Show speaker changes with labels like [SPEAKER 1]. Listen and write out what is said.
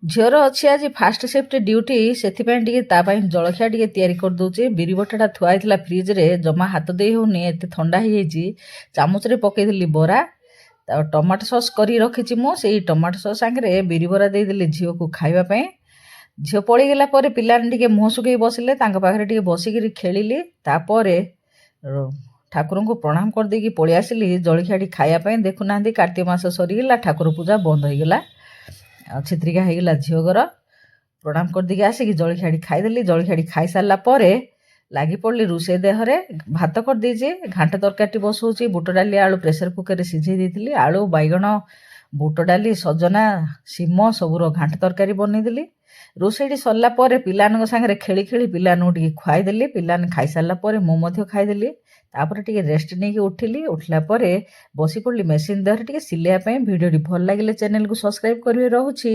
[SPEAKER 1] ଝିଅର ଅଛି ଆଜି ଫାଷ୍ଟ ସିଫ୍ଟ ଡ୍ୟୁଟି, ସେଥିପାଇଁ ଟିକେ ତା ପାଇଁ ଜଳଖିଆ ଟିକେ ତିଆରି କରିଦେଉଛି। ବିରି ବଟାଟା ଥୁଆ ହେଇଥିଲା ଫ୍ରିଜରେ, ଜମା ହାତ ଦେଇ ହେଉନି, ଏତେ ଥଣ୍ଡା ହେଇଯାଇଛି। ଚାମଚରେ ପକେଇଦେଲି ବରା, ଆଉ ଟମାଟୋ ସସ୍ କରି ରଖିଛି ମୁଁ, ସେଇ ଟମାଟୋ ସସ୍ ସାଙ୍ଗରେ ବିରି ବରା ଦେଇଦେଲି ଝିଅକୁ ଖାଇବା ପାଇଁ। ଝିଅ ପଳେଇଗଲା ପରେ ପିଲାମାନେ ଟିକେ ମୁହଁ ଶୁଖେଇ ବସିଲେ, ତାଙ୍କ ପାଖରେ ଟିକେ ବସିକିରି ଖେଳିଲି। ତାପରେ ଠାକୁରଙ୍କୁ ପ୍ରଣାମ କରିଦେଇକି ପଳେଇ ଆସିଲି ଜଳଖିଆଟି ଖାଇବା ପାଇଁ। ଦେଖୁନାହାନ୍ତି, କାର୍ତ୍ତିକ ମାସ ସରିଗଲା, ଠାକୁର ପୂଜା ବନ୍ଦ ହେଇଗଲା, ଆଉ ଛିତ୍ରିକା ହେଇଗଲା ଝିଅଙ୍କର। ପ୍ରଣାମ କରିଦେଇକି ଆସିକି ଜଳଖିଆଟି ଖାଇଦେଲି। ଜଳଖିଆଟି ଖାଇସାରିଲା ପରେ ଲାଗି ପଡ଼ିଲି ରୋଷେଇ ଦେହରେ। ଭାତ କରିଦେଇଛି, ଘାଣ୍ଟ ତରକାରୀଟି ବସଉଛି। ବୁଟ ଡାଲି ଆଳୁ ପ୍ରେସର କୁକରରେ ସିଝେଇ ଦେଇଥିଲି। ଆଳୁ ବାଇଗଣ ବୁଟ ଡାଲି ସଜନା ଶିମ ସବୁର ଘାଣ୍ଟ ତରକାରୀ ବନେଇଦେଲି। ରୋଷେଇଟି ସରିଲା ପରେ ପିଲାମାନଙ୍କ ସାଙ୍ଗରେ ଖେଳି ଖେଳି ପିଲାମାନଙ୍କୁ ଟିକେ ଖୁଆଇଦେଲି। ପିଲାମାନେ ଖାଇସାରିଲା ପରେ ମୁଁ ମଧ୍ୟ ଖାଇଦେଲି। ତାପରେ ଟିକେ ରେଷ୍ଟ ନେଇକି ଉଠିଲି। ଉଠିଲା ପରେ ବସି ପଡ଼ିଲି ମେସିନ୍ ଦେହରେ ଟିକେ ସିଲେଇବା ପାଇଁ। ଭିଡ଼ିଓଟି ଭଲ ଲାଗିଲେ ଚ୍ୟାନେଲକୁ ସବସ୍କ୍ରାଇବ୍ କରିବେ। ରହୁଛି।